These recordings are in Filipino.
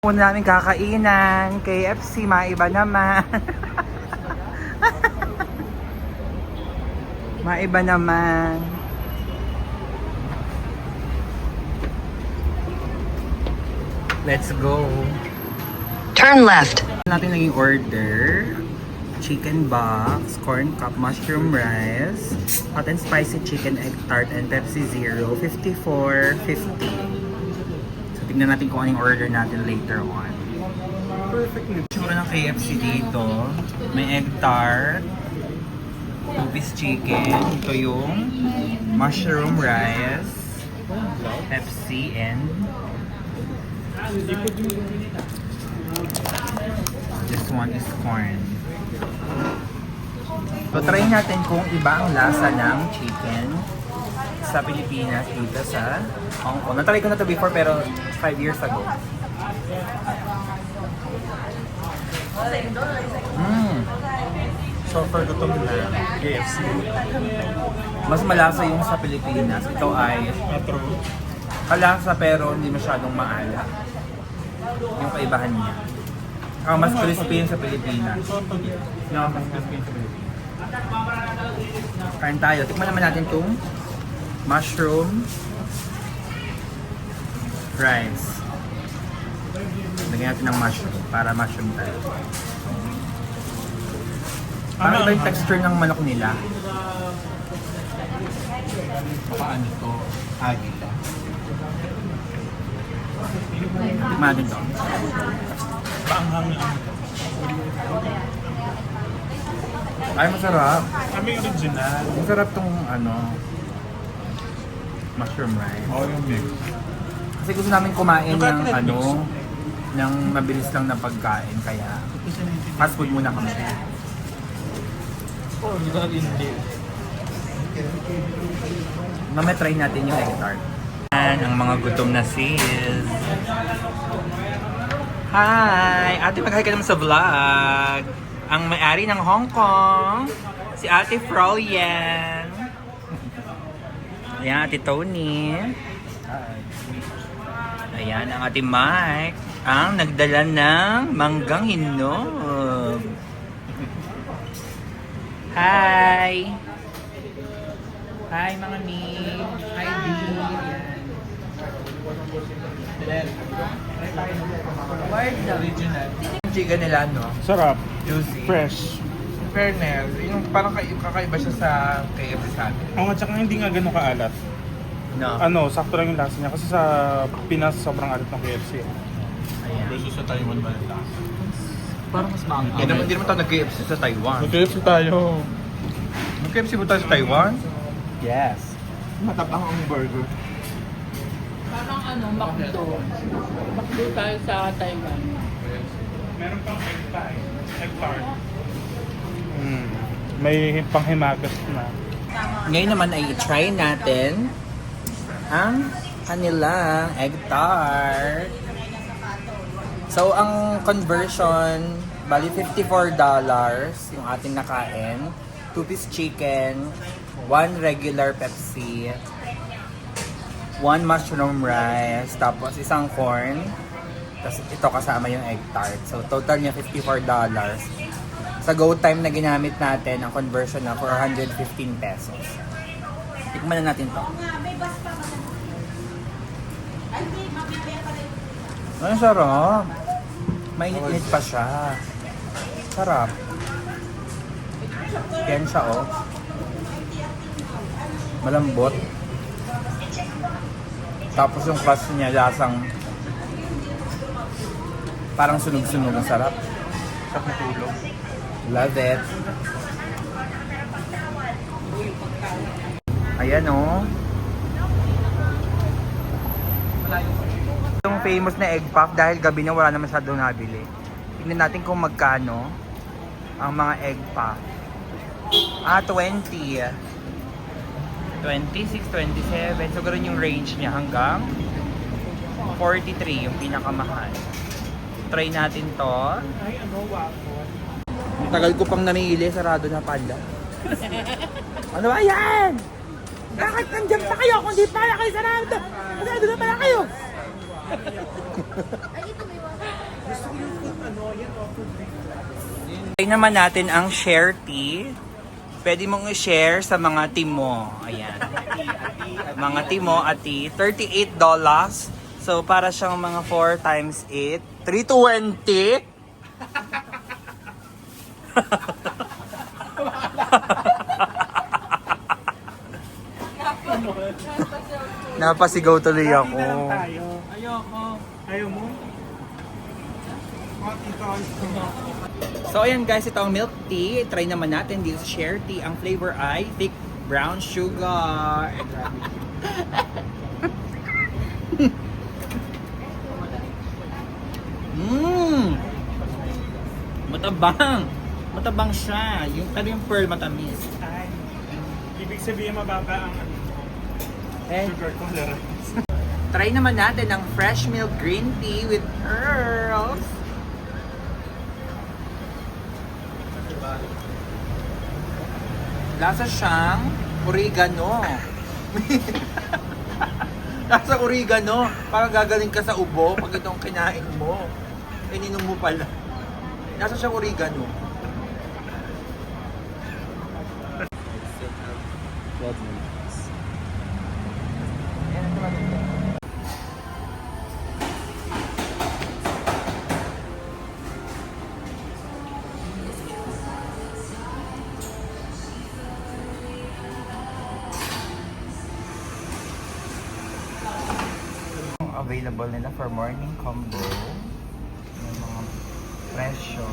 Una namin kakainan, KFC, maiba naman. Maiba naman. Let's go. Turn left. Natin naging order. Chicken box, corn cup, mushroom rice, hot and spicy chicken egg tart, and Pepsi Zero, 54.50. So tignan natin kung anong order natin later on. Perfect. Tsura ng KFC dito. May egg tart, 2-piece chicken. Ito yung mushroom rice, Pepsi, and this one is corn. So try natin kung iba ang lasa ng chicken sa Pilipinas dito sa Hong Kong. Natry ko na to before pero 5 years ago. So for gutom na KFC. Mas malasa yung sa Pilipinas. Ito ay Metro. kalasa pero hindi masyadong maala. Yung kaibahan niya. Mas crispy yung sa Pilipinas. No, mas crispy yung sa Pilipinas. Kain tayo. Tikman naman natin itong mushroom rice. Lagyan natin ng mushroom para mushroom tayo. Parang iba yung texture ng manok nila. Paano to? Agila. Tikman natin ito. Paanghang lang. Ay, masarap. Kami original. Masarap tong mushroom rice. Oo, yung mix. Kasi gusto namin kumain Yung ng Catholic mix. ng mabilis lang na pagkain kaya fast food muna kami. Oo, hindi. Mamaya try natin yung egg tart. Yan, ang mga gutom na sis. Hi! Ate, mag-hi ka naman sa vlog. Ang may-ari ng Hong Kong, si Ate Froyen. Ayan, Ate Tony. Ayan, ang Ate Mike, ang nagdala ng manggang hinog. Hi! Hi, mga ni. Hi, Dee. Original. Yung chicken nila, no? Sarap. Juicy. Fresh. Fairness, yung parang kakaiba siya sa KFC sa atin. Oo, at saka hindi nga ganun kaalat. No? Sakto lang yung lasa niya. Kasi sa Pinas, sobrang alat ng KFC. Ayan. Versus sa Taiwan ba yung lasa? Parang mas maanghang. Hindi naman tayo nag-KFC sa Taiwan. Mag-KFC tayo. Nag-KFC ba tayo sa Taiwan? Yes. Matabang ang burger. Parang McDo. McDo tayo sa Taiwan. Meron pang egg pie. Egg tart. May panghimagas na. Ngayon naman ay i-try natin ang kanilang egg tart. So, ang conversion, bali $54 yung ating nakain. 2-piece chicken, 1 regular Pepsi, 1 mushroom rice, tapos isang corn, tapos ito kasama yung egg tart. So, total niya $54. Sa Go Time na ginamit natin, ang conversion na 415 pesos. Tikman na natin to. Ay, sarap. Mainit-init pa siya. Sarap. Yan siya, oh. Malambot. Tapos yung crust niya, lasang parang sunog-sunog. Ang sarap. Sa putulog. Love it. Ayan, oh. Yung famous na egg puff dahil gabi na wala na masyadong nabili. Tingnan natin kung magkano ang mga egg puff. 20. 26, 27. So, ganoon yung range niya hanggang 43 yung pinakamahal. Try natin to. Ay, waffle. Ang tagal ko pang namili, sarado na pala. Ano ba yan? Bakit nandiyan pa kayo kung di pala kayo sarado? Sarado na pala kayo! Ay, ito may waffle. Try naman natin ang share tea. Pwede mong i-share sa mga team mo. Ayan. Mga team mo at tea. $38. So, para siyang mga 4 times 8. 320? Napasigaw tuloy ako. Tayo. Ayoko. Ayaw mo? So ayan guys, ito ang milk tea. Try naman natin dito sa share tea. Ang flavor ay thick brown sugar. Matabang. Matabang siya. Pero yung pearl matamis. Ay. Ibig sabihin mababa ang sugar tolerance. Try naman natin ang fresh milk green tea with pearls. Lasa siyang oregano. Lasa oregano. Parang gagaling ka sa ubo pag itong kinain mo. Ininom mo pala. Lasa siyang oregano. Available nila for morning combo. Yung mga presyo.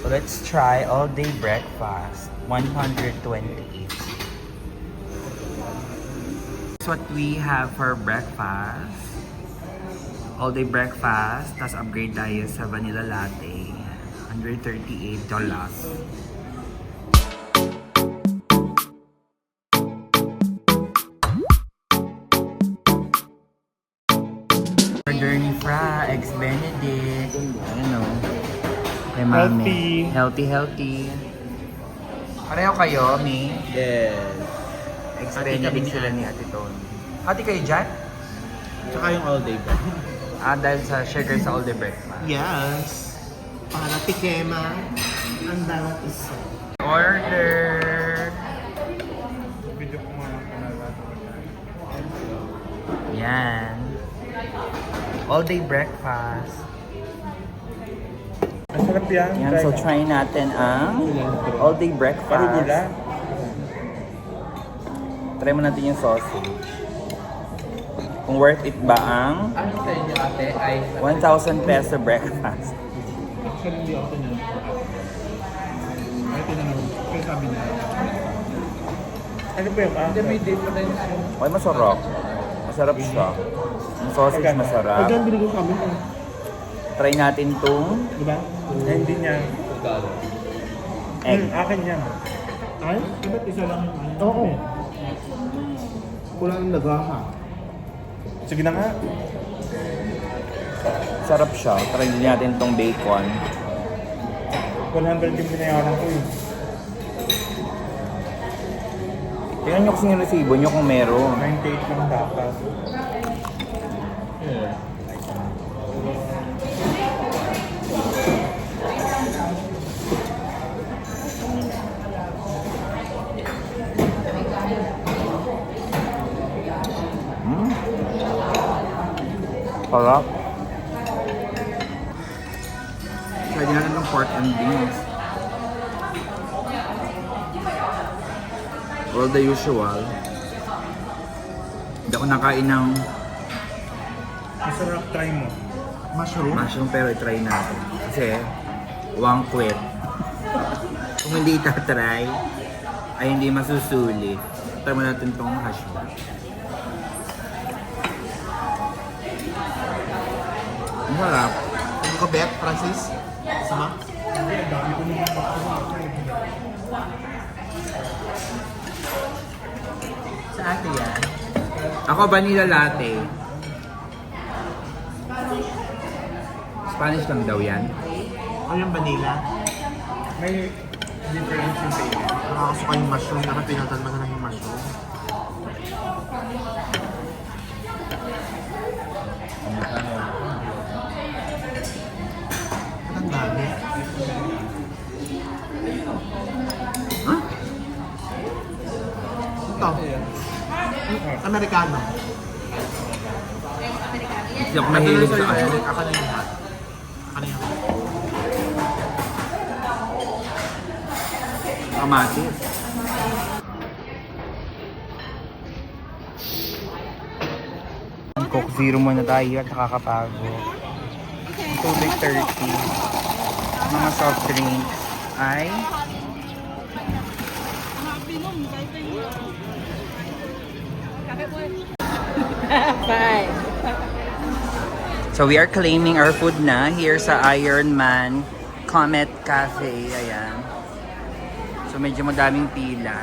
So let's try all day breakfast. 128. That's what we have for breakfast. All day breakfast. Tapos upgrade tayo sa vanilla latte. $138. Journey Fra, Eggs Benedict. Ano? Kay Mami. Healthy. Pareho kayo, Mi? Yes. Eggs Hati kami Benedict ni sila ni Ate Tony. Hati kayo dyan? Tsaka yung all day ba? Dahil sa sugar sa all day breakfast. Yes. Para tikema ang bawat isa. Order! Video ko nga lang kanala. Yan. All day breakfast. Ang sarap yan. Yan, so try natin ang all day breakfast. Arugula. Try mo natin yung sausage. Kung worth it ba ang Ano sa inyo ate ay 1,000 peso breakfast. Actually, hindi ako tinanong. Ay, tinanong. Kaya sabi niya. Ano ba yung Hindi, may difference yung Okay, masarap. Masarap siya. Yung sausage masarap. Pagkaan binigyan kami. Try natin itong Diba? Eh, hindi niya. egg. Akin yan. Ay? Ba't isa lang yung ano? Oo. kulang yung nagaha. Sige na nga. Sarap siya. Try din natin itong bacon. 100 yung binayaran ko eh. Tingnan nyo kasi yung resibo nyo kung meron. 98 lang dapat. Sarap. Try din natin ng pork and beans. Well, the usual. Hindi ako nakain ng Masarap, try mo. Mushroom? mushroom pero i-try natin. Kasi, wang quit. Kung hindi itatry, ay hindi masusulit. Try mo natin itong hash brown. Ang sarap. Ano ka, Beth? Francis? Sama? Sa ate yan? Ako, vanilla latte. Spanish lang daw yan. Ano yung vanilla? May difference yung taste. Nakakasuka yung mushroom. Nakapinatan mo na lang yung mushroom. Ano Amerikano. Hindi ako mahilig sa ano. Ako na yung hot. Ako na yung hot. Kamatis. Coke Zero muna tayo at nakakapagod. Tubig 30. Mga soft drinks ay Bye. so we are claiming our food na here sa Iron Man Comet Cafe. Ayan. So medyo madaming pila.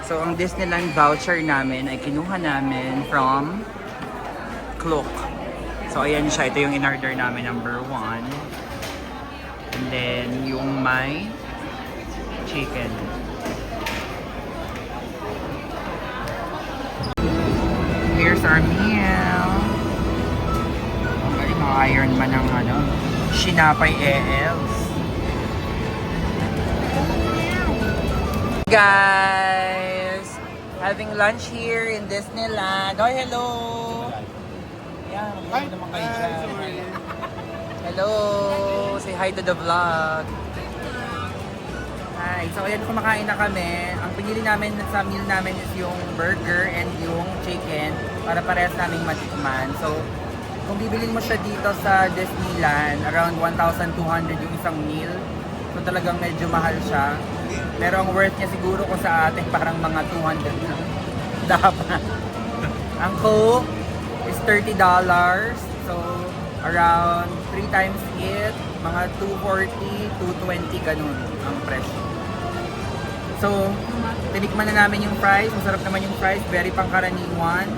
So ang Disneyland voucher namin ay kinuha namin from Klook. So ayan siya. Ito yung in-order namin, number 1. And then yung may chicken. Here's our meal. Galing mga Iron Man ng ano, Sinapay ELs. Guys, having lunch here in Disneyland. Oh, hello. Yan, maganda naman kayo dyan. Hello, say hi to the vlog. Hi, so ayan, kumakain na kami. Ang pinili namin sa meal namin is yung burger and yung chicken para parehas naming matikman. So, kung bibilin mo siya dito sa Disneyland, around 1,200 yung isang meal. So talagang medyo mahal siya. Pero ang worth niya siguro kung sa atin parang mga 200 lang. Dapat. Ang Coke is $30. So around 3 times it, mga 240, 220 ganun ang presyo. So, tinikman na namin yung fries. Masarap naman yung fries. Very pangkaraniwan.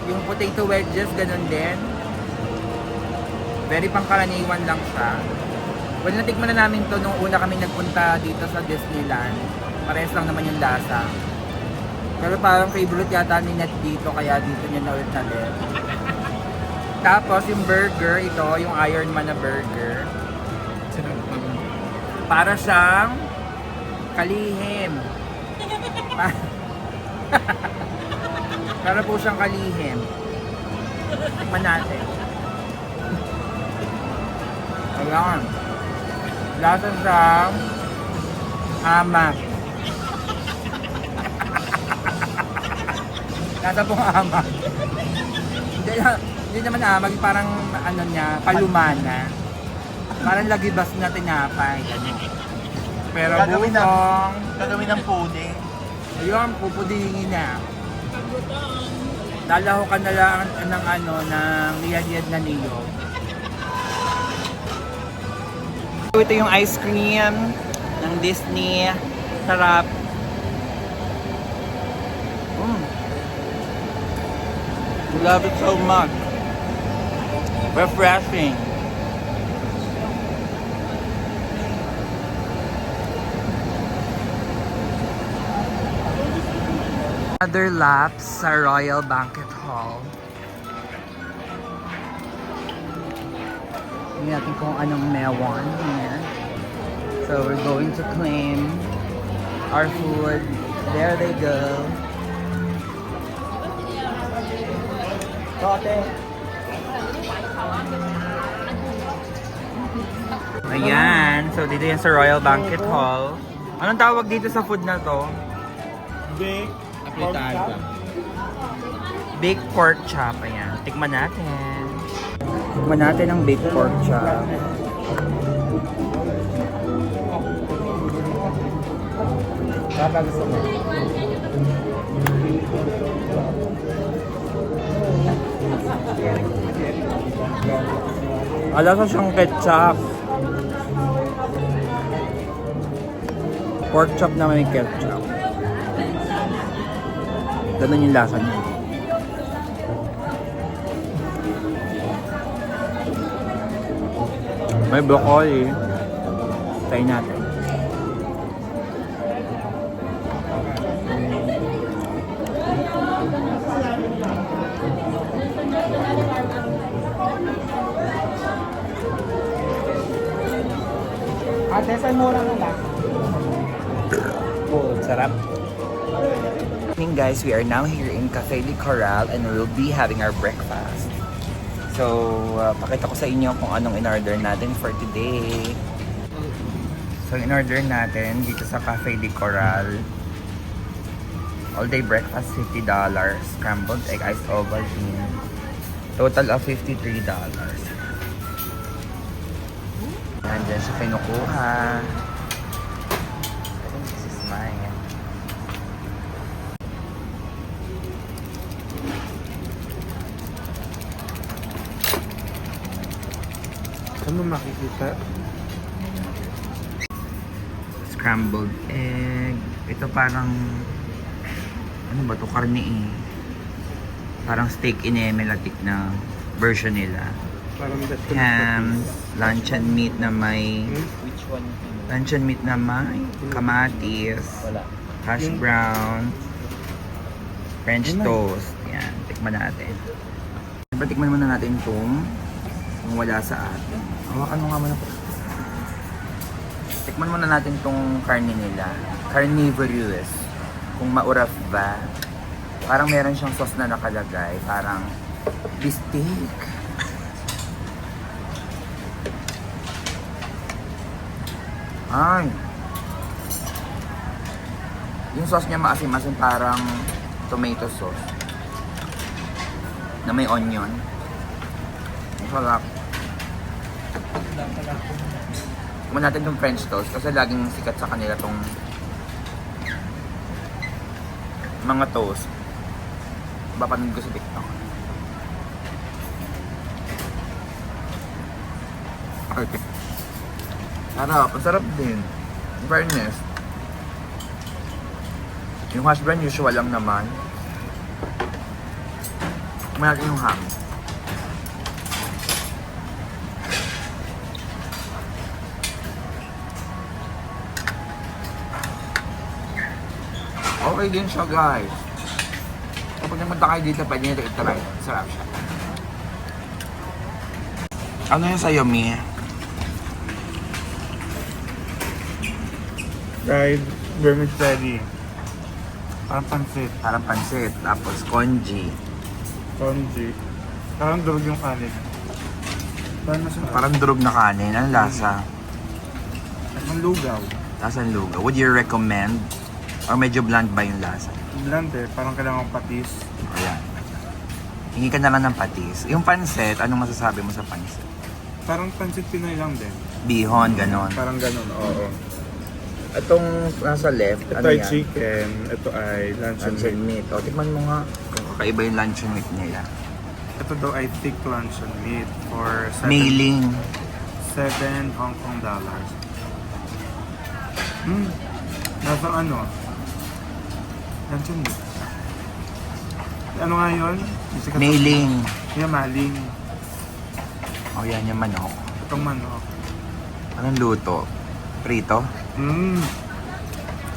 Yung potato wedges, ganun din. Very pangkaraniwan lang siya. Well, natikman na namin to nung una kami nagpunta dito sa Disneyland. Parehas lang naman yung lasa. Pero parang favorite yata ni Net dito, kaya dito niya na ulit natin. Tapos yung burger, ito, yung Iron Man na burger. Para siyang kalihim. Para po siyang kalihim. Tikman natin. Ayan. Lasa siyang hamak. Lasa pong hamak. Hindi naman hamak, parang ano niya, palumana. Parang lagibas na tinapay. Pero butong. Gagawin ng pudding. Ayun, pupudingin na. Lalaho ka na lang ng ano, ng niyad-yad na niyog. Ito yung ice cream ng Disney. Sarap. Love it so much. Refreshing. Another lap sa Royal Banquet Hall. Tingnan natin kung anong meron here. So we're going to claim our food. There they go. Kote. Ayan. So dito yan sa Royal Banquet Hall. Anong tawag dito sa food na to? Big. Apritada. Baked pork chop. Ayan. Tikman natin. Tikman natin ang baked pork chop. Baka gusto mo. Alasa siyang ketchup. Pork chop na may ketchup. Ganun yung lasa niya. May broccoli. Try natin. Ate, saan mura na lang? Oh, sarap. Morning guys, we are now here in Cafe de Coral and we'll be having our breakfast. So, pakita ko sa inyo kung anong in-order natin for today. So, in-order natin dito sa Cafe de Coral. All day breakfast, $50. Scrambled egg, iced Ovaltine. Total of $53. And dyan siya kinukuha. I think this is mine. Saan mo makikita? Scrambled egg. Ito parang ano ba to? Karne eh. Parang steak inemelatik na version nila. Parang Ham, luncheon meat na may Which one? luncheon meat na may kamatis, Wala. hash brown, French toast. Yan, tikman natin. Tikman muna natin itong wala sa atin. Hawakan mo nga muna po. Tikman muna natin itong karne nila. Carnivorous. Kung mauraf ba. Parang meron siyang sauce na nakalagay. Parang beefsteak. Ay. Yung sauce niya maasim-asim parang tomato sauce. Na may onion. Masarap. Tikman natin yung French toast kasi laging sikat sa kanila tong mga toast. Bapanood ko sa TikTok. Okay. Sarap. Ang sarap din. In fairness. Yung hash brown usual lang naman. Tikman natin yung ham. Okay din siya guys. Kapag namunta kayo dito, pwede nyo ito itry. Sarap siya. Ano yung sa'yo, Mi? Fried vermicelli. Parang pansit. Parang pansit, tapos congee. Congee. Parang durog yung kanin. Parang nasa Parang durog na kanin. Ano lasa? Ang lugaw. Lasang lugaw. Would you recommend? Or medyo bland ba yung lasa? Bland eh. Parang kailangan patis. Ayan. Hingi ka na lang ng patis. Yung pansit, anong masasabi mo sa pansit? Parang pansit Pinoy lang din. Bihon, ganon. Parang ganun, oo. Itong nasa left, Ito ay chicken. Ito ay luncheon Luncheon meat. meat. O, tikman mo nga kung kakaiba yung luncheon meat nila. Ito daw ay thick luncheon meat for Mailing. 7 Hong Kong dollars. Nasang ano? Luncheon meat. Ano nga yun? Yung sikat- Mailing. Yung maling. O, yan yung manok. Itong manok. Anong luto? Prito?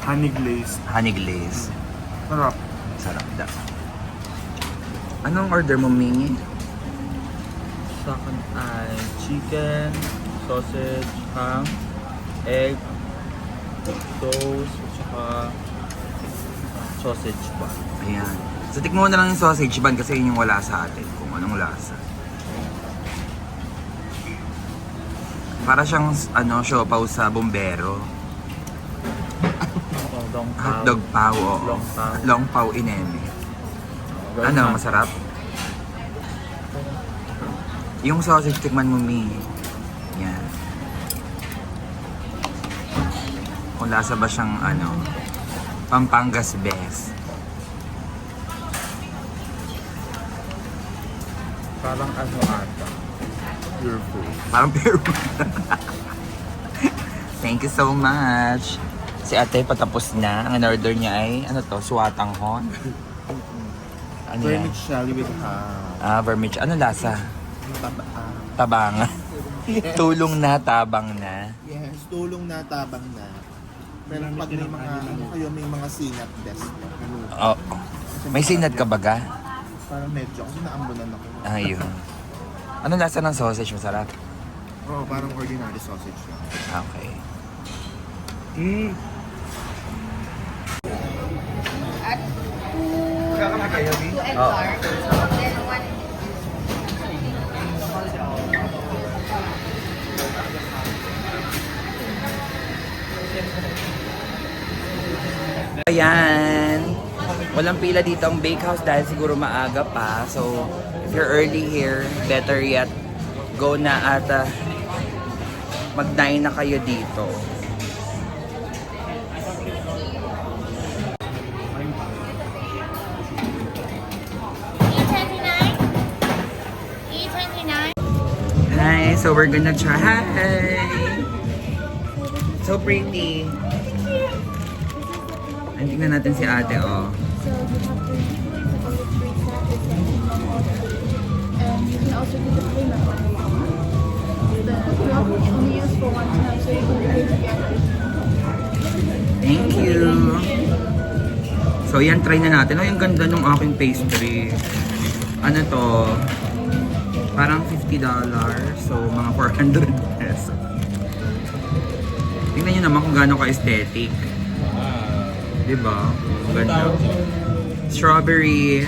Honey glazed. Honey glaze. Sarap. Sarap da. Anong order mo, Mingi? Sa akin ay chicken, sausage, ham, egg, toast, at saka sausage pa. Ayan. So, tikmo mo na lang yung sausage bun kasi yun yung wala sa atin. Kung anong lasa. Para siyang, siopaw sa bombero. Long Hotdog pao, oo. Long pao. Long pao ineme. Ano, masarap? Yung sausage, tikman mo, Mi. Yan. Kung lasa ba siyang, Pampangas best. Parang ano ata. Pure food. Parang pero. Thank you so much. Si ate patapos na. Ang in-order niya ay, suwatanghon? Ano yan? Vermicelli with ham. Vermicelli. Ano lasa? Tabang. Tabang. Tulong na, tabang na. Yes, tulong na, tabang na. Pero pag may mga, may mga sinat best. Oh. May sinad ka baga? Parang medyo, kasi naambunan ako. Ayun. Ano lasa ng sausage? Masarap? Oo, parang ordinary sausage lang. Okay. Magkakamay kayo, Bi? Oh. Ayan. Walang pila dito ang bakehouse dahil siguro maaga pa. So, if you're early here, better yet, go na at mag-dine na kayo dito. Hi, so we're gonna try. Hi! So pretty. Ay, tingnan natin si ate, oh. So you have to use all the free service and you can also do the payment when you want. The clock is only used for one time, so you can pay together. Thank you. So yan, try na natin. Oh, yung ganda ng aking pastry. Ano to? Parang $50. So, mga 400 pesos. Tingnan nyo naman kung gaano ka-aesthetic. Diba? Ganda. Strawberry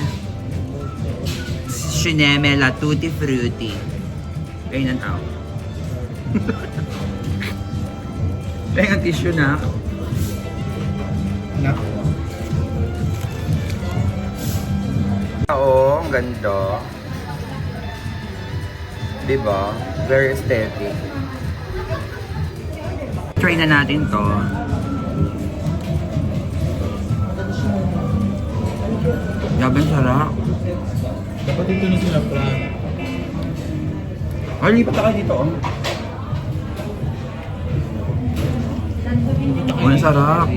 Cinemela Tutti Frutti. Ganyan ang tao. Kaya ang tissue na. Oo, ang ganda. Diba? Very aesthetic. Try na natin to. Grabe ang sarap. Dapat dito na sila, Fran. Oh, lipat ka dito, oh. Oh, ang sarap.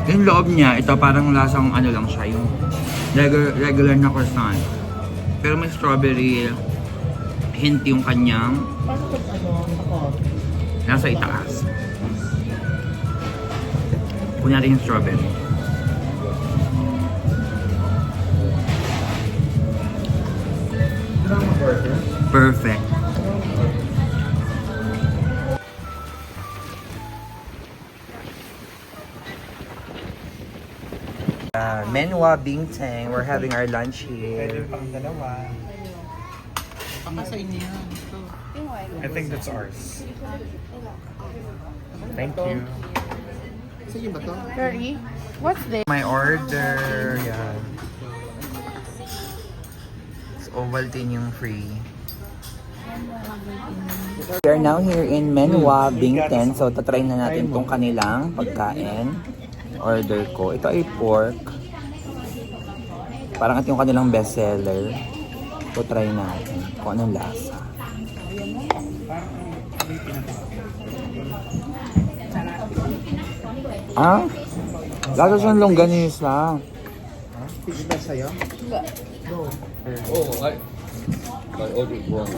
Yung loob niya, ito parang lasang ano lang siya, yung regular na croissant. Pero may strawberry hint yung kanyang nasa itaas. Kunin natin yung strawberry. Perfect. Menwa Bingtang. We're having our lunch here. Pang dalawa. Baka sa inyo yan. I think that's ours. Thank you. Sige ba to? Curry? What's this? My order. Yan. It's Ovaltine yung free. We are now here in Menwa Bingtang. So, tatry na natin tong kanilang pagkain. Order ko. Ito ay pork. Parang ito yung kanilang bestseller. So, try natin kung anong lasa. Ah? Lasa siyang longganisa. Fish ba sa'yo? Oh, I ordered wrong.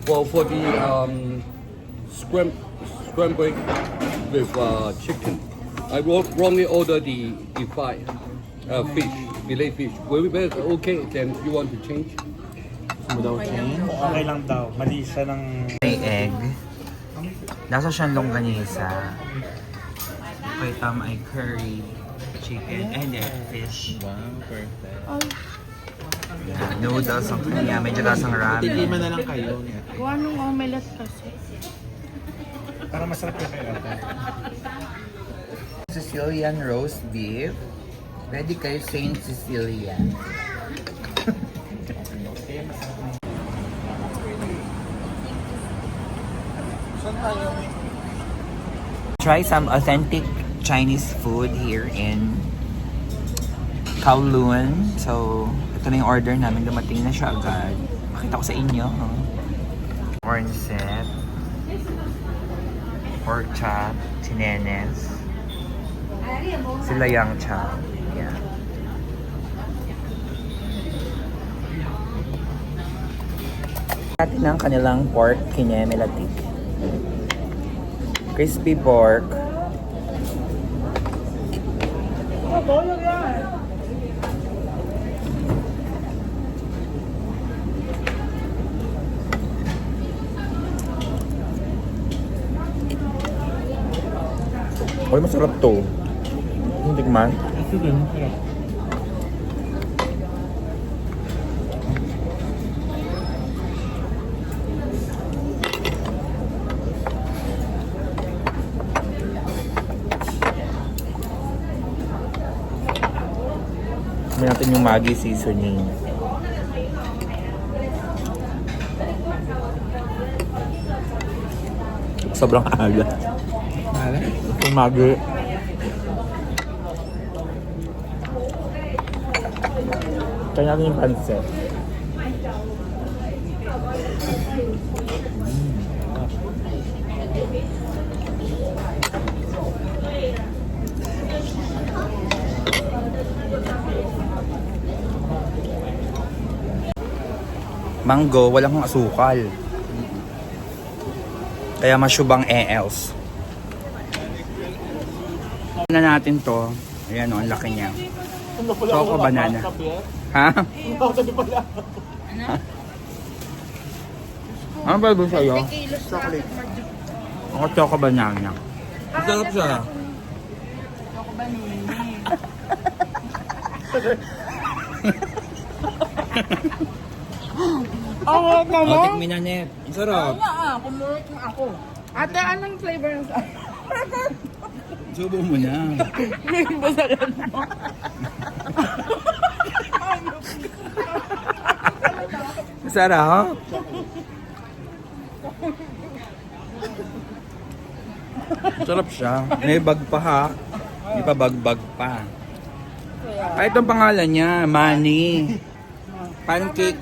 Well, for the scrambled with chicken, I wrongly ordered the fried fish, fillet fish. Will it be okay? Then you want to change? Okay lang daw. Mali siya ng... May egg. Lasa siyang longganisa. Okay, tama ay curry, chicken, and fish. Wow, perfect. Noodles ang kanya, medyo lasang ramen. Tigiman na lang kayo. Gawa nung omelette kasi. Para masarap yung kaya ate. Sicilian roast beef. Ready kayo, Saint Cecilia. Try some authentic Chinese food here in Kowloon. So, ito na yung order namin. Dumating na siya agad. Pakita ko sa inyo. Orange set. Pork chop. Chinenes. Sila yang chop. Yeah. Natin ang kanilang pork kinemelatik. Crispy pork. Uy, masarap to. Hindi man. Ito din, sarap. May natin yung Maggi seasoning. Sobrang alat. Itong Maggi. Kaya natin yung pansit. Mango, walang asukal. Kaya masyubang ELs. Na natin to. Ayan o, ang laki niya. Choco banana. Ha? Ano ba ito sa'yo? Chocolate. Ako choco banana. Masarap siya. Ang O, tikmin na, Net. Ang sarap. kumulit mo ako. Ate, anong flavor ng sa... Subo mo na. Basalan mo. Masarap. Masarap siya. May bag pa ha. May pa bag pa. Ay, itong pangalan niya, Manny. Pancake.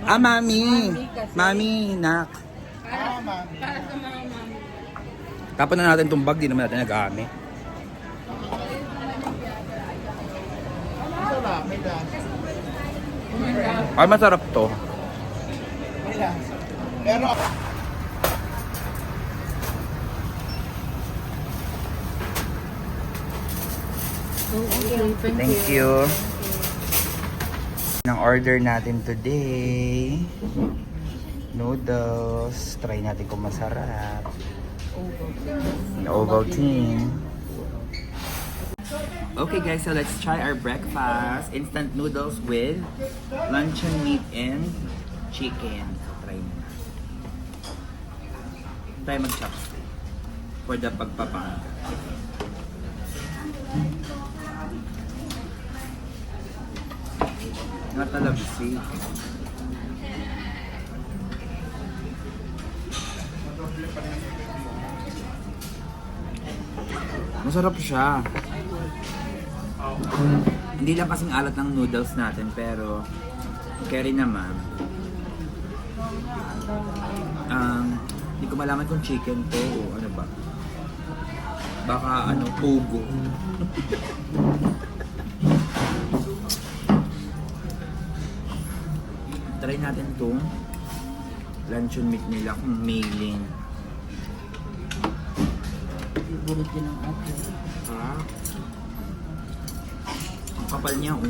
Ah, Mami. Mami, nak. Tapon na natin itong bag, di naman natin nagamit. Sarap, may lasa. Ay, masarap to. May lasa. Pero Thank you. Ang order natin today, noodles. Try natin kung masarap. Ovaltine. Okay guys, so let's try our breakfast. Instant noodles with luncheon meat and chicken. So try mo na. Try mag-chopstick for the pagpapanga. Natalabisi. Masarap siya. Hindi lang kasing alat ng noodles natin, pero carry naman. Hindi ko malaman kung chicken to o ano ba. Baka ano, pugo. Try natin itong luncheon meat nila kung mailing. Favorite din ang ate. Ah. Ang kapal niya, oh.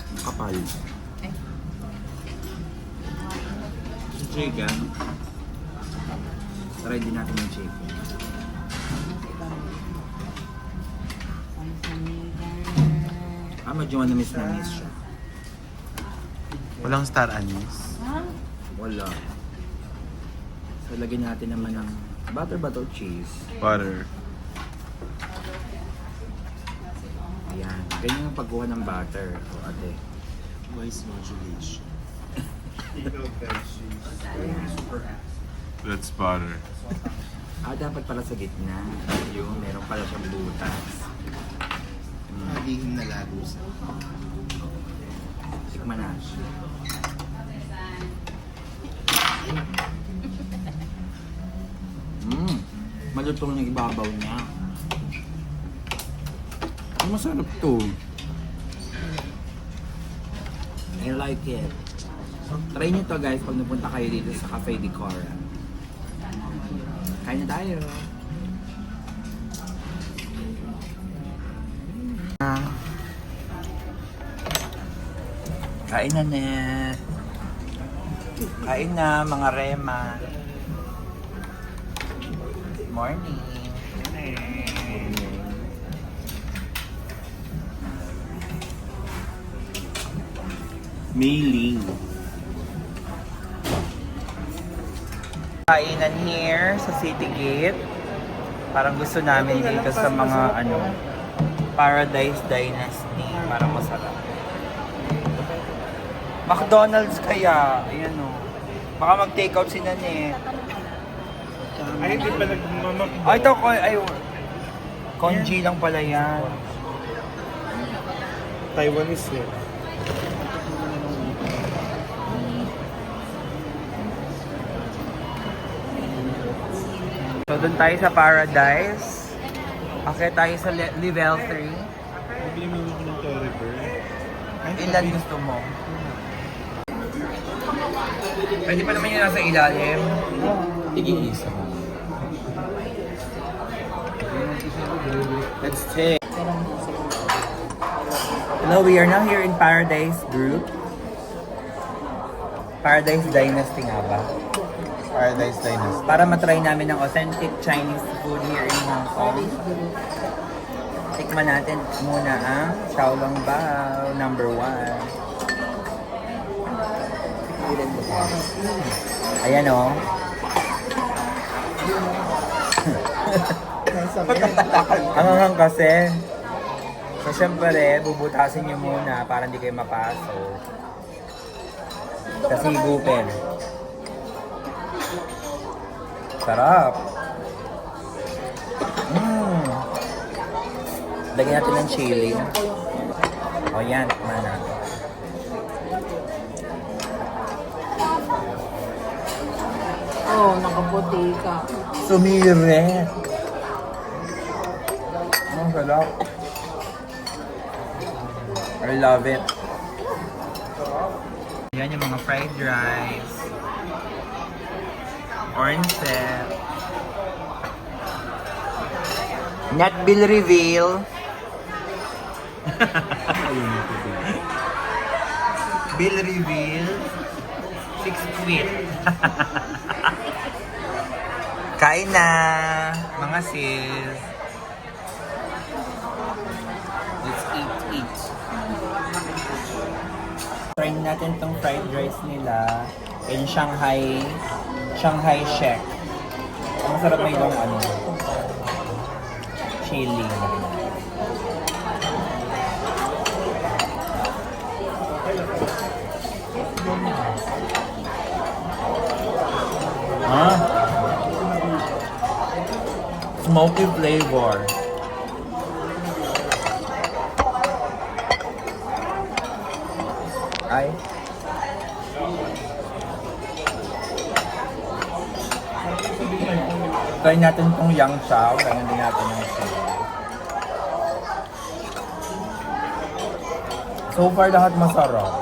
Ang kapal. Chicken. Try din natin yung chicken. Medyo manamis siya. Walang star anise. Wala. So, lagyan natin naman ng butter cheese. Butter. Ayan. Ganyan yung pagkuha ng butter. O, ate. voice modulation. That's butter. Dapat pala sa gitna. Yung meron pala siyang butas. Lihim na lagusan. Tikman na. Malutong yung ibabaw niya. Ang masarap to. I like it. Try nyo to guys pag napunta kayo dito sa Cafe de Cora. Kain na tayo. Kain na, Net. Kain na, mga Rema. morning. Mailing. Kainan here sa City Gate. Parang gusto namin dito sa mga Paradise Dynasty. Parang masarap. McDonald's kaya. Ayan o. Baka mag-takeout si Nane. Ay, hindi pa nagmamak. Ito ko. Konji lang pala yan. Taiwanese eh. So, doon tayo sa Paradise. Okay, tayo sa level 3. Bibili mo ako ng Tory Bird. Ilan gusto mo? Pwede pa naman yun nasa ilalim. Tig-iisa. Let's take. Hello, we are now here in Paradise Group. Paradise Dynasty nga ba? Paradise Dynasty. Para matry namin ng authentic Chinese food here in Hong Kong. Tikman natin muna ang Xiaolongbao #1. Ayan o. Ang hanghang kasi. So syempre, bubutasin nyo muna para hindi kayo mapasok. Kasi higupin. Sarap. Lagyan natin ng chili. O yan, tikman natin. Oh, nakaputi ka. Sumire. Ang sarap. I love it. Yan yung mga fried rice. Orange. Net bill reveal. Bill reveal. 6 quid. Kain na, mga sis. Let's eat. Try natin tong fried rice nila in Shanghai Shek. Masarap na yung chili. Smoky flavor. Ay. Try natin tong yang chow. Lagyan din natin yung chili. So far, lahat masarap.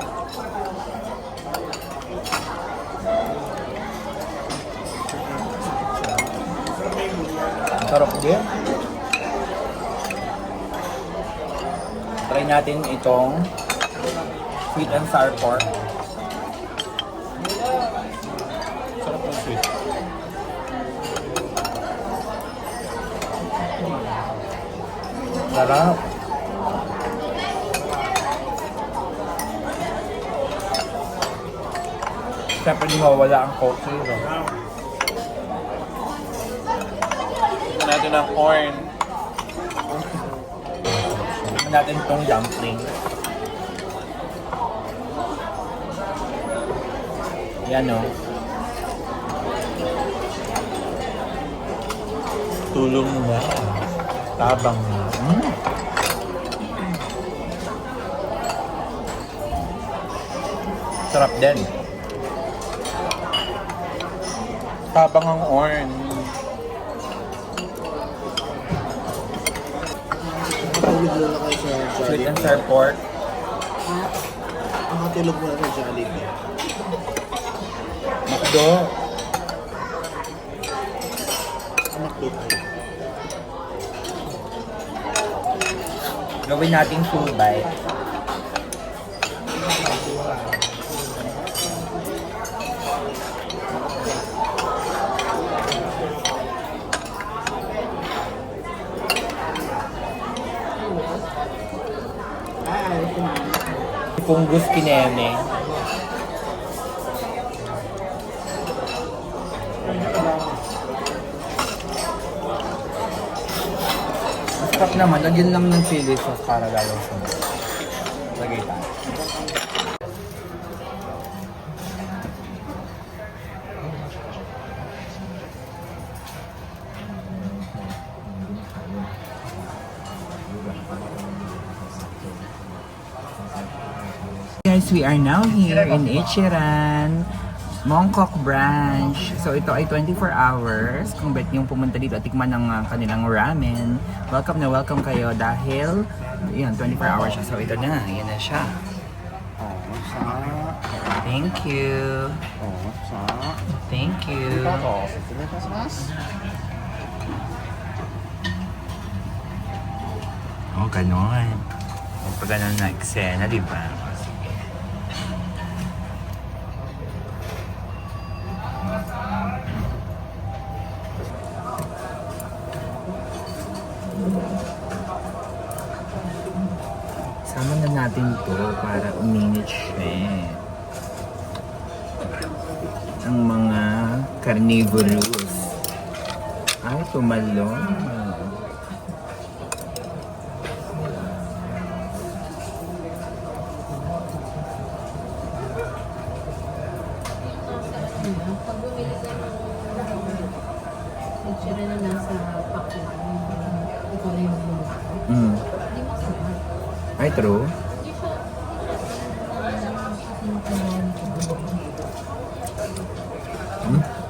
Sarap din. Try natin itong sweet and sour pork. Sarap ng sweet. Sarap. Siyempre di mawala ang Coke Zero. Tignan natin ang corn. Tignan natin itong dumpling. Yan o. Tulong na. Tabang na. Sarap din. Tabang ang orange. Nakatulog muna kayo sa Sweet and Jollibee. sour pork. Nakatulog muna sa Jollibee. Makdo. Makdo kayo. Gawin nating full bite. fungus kineme. Masarap naman. Lagyan lang ng chili sauce para lalo sa lagay tayo. Guys, we are now here in Ichiran, Mongkok branch. So ito ay 24 hours. Kung bet niyong pumunta dito at tikman ng kanilang ramen, welcome na welcome kayo dahil yun, 24 hours siya. So ito na, yan na siya. Thank you. Thank you. Oh, ganon. Pag ganon na eksena, di ba? Sama na natin to para uminit siya. Ang mga carnivorous ay tumalon. Pag bumili ka ng picture na nasa pack lang, ikaw na yung bumili. Hindi masarap. Ay, true.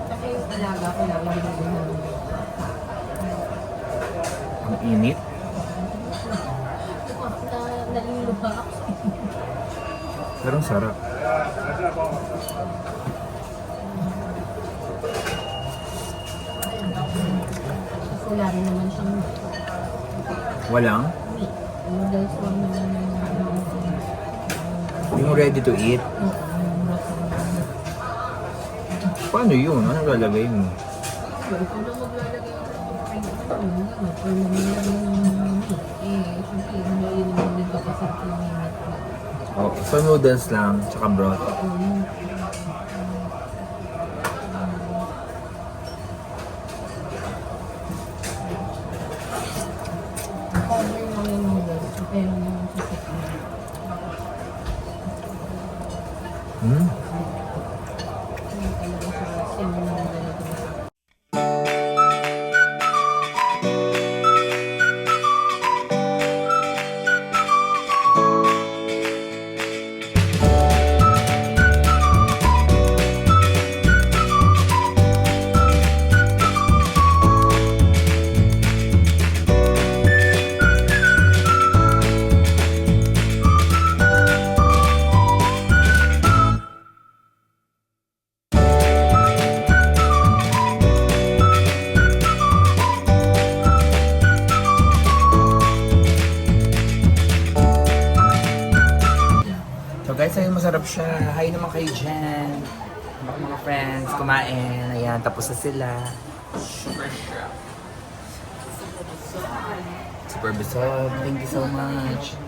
Kasi yung alaga ko lang, binigyan namin. Ang init. Naluluha ako. Pero ang sarap. Kasi wala rin naman siyang Walang? noodles lang naman. Yung ready to eat. Paano yun? Ano lalagay mo? Ikaw na maglalagay ako ng or mamilagay ng meat. Siyempre, yun naman nagkakasarap ng meat. Oh, so noodles lang, tsaka broth. Cover lang yung noodles. Pero yung sasakyan. Hmm? Yung talaga sa siyang nilalagay. So guys, ayun, masarap siya. Hi naman kayo dyan. Mga friends, kumain. Ayan, tapos na sila. Super sarap. Super busog. Thank you so much.